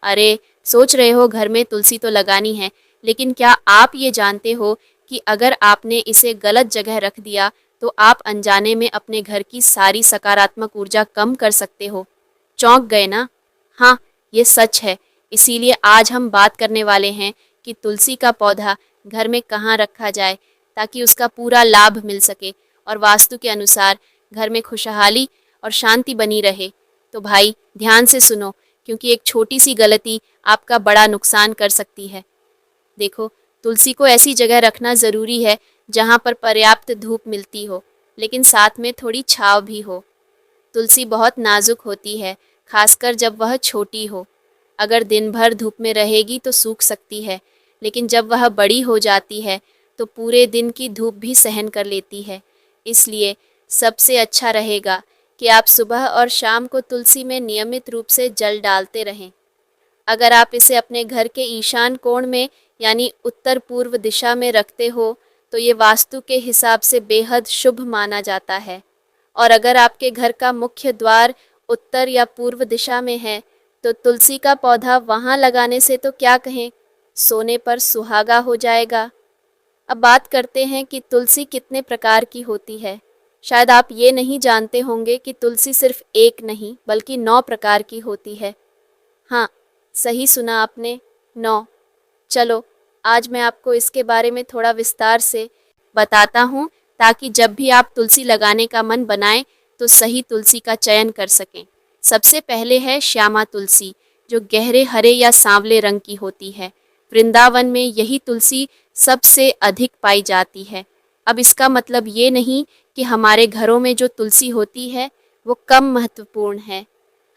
अरे, सोच रहे हो घर में तुलसी तो लगानी है, लेकिन क्या आप ये जानते हो कि अगर आपने इसे गलत जगह रख दिया तो आप अनजाने में अपने घर की सारी सकारात्मक ऊर्जा कम कर सकते हो। चौंक गए ना? हाँ, ये सच है। इसीलिए आज हम बात करने वाले हैं कि तुलसी का पौधा घर में कहाँ रखा जाए ताकि उसका पूरा लाभ मिल सके और वास्तु के अनुसार घर में खुशहाली और शांति बनी रहे। तो भाई ध्यान से सुनो, क्योंकि एक छोटी सी गलती आपका बड़ा नुकसान कर सकती है। देखो, तुलसी को ऐसी जगह रखना ज़रूरी है जहाँ पर पर्याप्त धूप मिलती हो, लेकिन साथ में थोड़ी छाँव भी हो। तुलसी बहुत नाजुक होती है, खासकर जब वह छोटी हो। अगर दिन भर धूप में रहेगी तो सूख सकती है, लेकिन जब वह बड़ी हो जाती है तो पूरे दिन की धूप भी सहन कर लेती है। इसलिए सबसे अच्छा रहेगा कि आप सुबह और शाम को तुलसी में नियमित रूप से जल डालते रहें। अगर आप इसे अपने घर के ईशान कोण में यानी उत्तर पूर्व दिशा में रखते हो तो ये वास्तु के हिसाब से बेहद शुभ माना जाता है। और अगर आपके घर का मुख्य द्वार उत्तर या पूर्व दिशा में है तो तुलसी का पौधा वहाँ लगाने से तो क्या कहें, सोने पर सुहागा हो जाएगा। अब बात करते हैं कि तुलसी कितने प्रकार की होती है। शायद आप ये नहीं जानते होंगे कि तुलसी सिर्फ एक नहीं बल्कि 9 प्रकार की होती है। हाँ, सही सुना आपने, 9। चलो, आज मैं आपको इसके बारे में थोड़ा विस्तार से बताता हूँ ताकि जब भी आप तुलसी लगाने का मन बनाएं तो सही तुलसी का चयन कर सकें। सबसे पहले है श्यामा तुलसी, जो गहरे हरे या सांवले रंग की होती है। वृंदावन में यही तुलसी सबसे अधिक पाई जाती है। अब इसका मतलब ये नहीं कि हमारे घरों में जो तुलसी होती है वो कम महत्वपूर्ण है।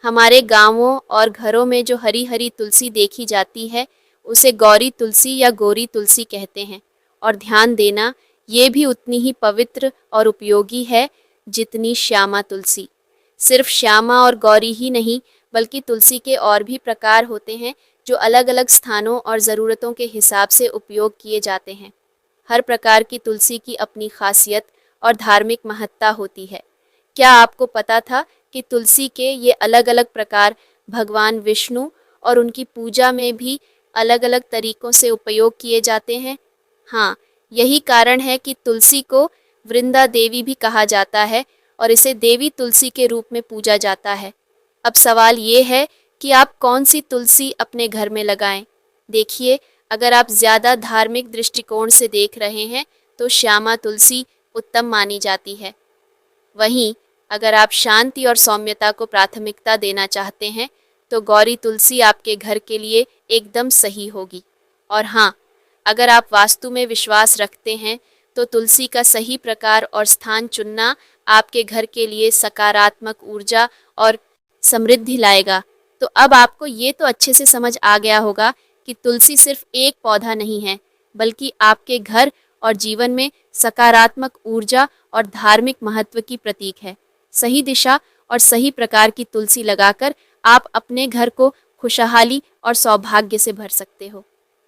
हमारे गांवों और घरों में जो हरी हरी तुलसी देखी जाती है उसे गौरी तुलसी या गोरी तुलसी कहते हैं। और ध्यान देना, ये भी उतनी ही पवित्र और उपयोगी है जितनी श्यामा तुलसी। सिर्फ श्यामा और गौरी ही नहीं, बल्कि तुलसी के और भी प्रकार होते हैं जो अलग अलग स्थानों और ज़रूरतों के हिसाब से उपयोग किए जाते हैं। हर प्रकार की तुलसी की अपनी खासियत और धार्मिक महत्ता होती है। क्या आपको पता था कि तुलसी के ये अलग अलग प्रकार भगवान विष्णु और उनकी पूजा में भी अलग अलग तरीक़ों से उपयोग किए जाते हैं? हाँ, यही कारण है कि तुलसी को वृंदा देवी भी कहा जाता है और इसे देवी तुलसी के रूप में पूजा जाता है। अब सवाल ये है कि आप कौन सी तुलसी अपने घर में लगाएं। देखिए, अगर आप ज़्यादा धार्मिक दृष्टिकोण से देख रहे हैं तो श्यामा तुलसी उत्तम मानी जाती है। वहीं अगर आप शांति और सौम्यता को प्राथमिकता देना चाहते हैं तो गौरी तुलसी आपके घर के लिए एकदम सही होगी। और हाँ, अगर आप वास्तु में विश्वास रखते हैं तो तुलसी का सही प्रकार और स्थान चुनना आपके घर के लिए सकारात्मक ऊर्जा और समृद्धि लाएगा। तो अब आपको ये तो अच्छे से समझ आ गया होगा कि तुलसी सिर्फ एक पौधा नहीं है, बल्कि आपके घर और जीवन में सकारात्मक ऊर्जा और धार्मिक महत्व की प्रतीक है। सही दिशा और सही प्रकार की तुलसी लगाकर आप अपने घर को खुशहाली और सौभाग्य से भर सकते हो।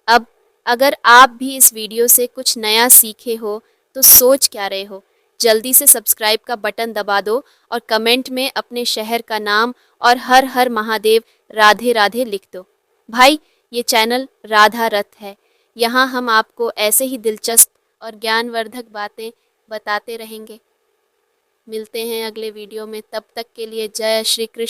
अब अगर आप भी इस वीडियो से कुछ नया सीखे हो तो सोच क्या रहे हो, जल्दी से सब्सक्राइब का बटन दबा दो और कमेंट में अपने शहर का नाम और हर हर महादेव राधे राधे लिख दो। भाई, ये चैनल राधा रथ है। यहाँ हम आपको ऐसे ही दिलचस्प और ज्ञानवर्धक बातें बताते रहेंगे। मिलते हैं अगले वीडियो में, तब तक के लिए जय श्री कृष्ण।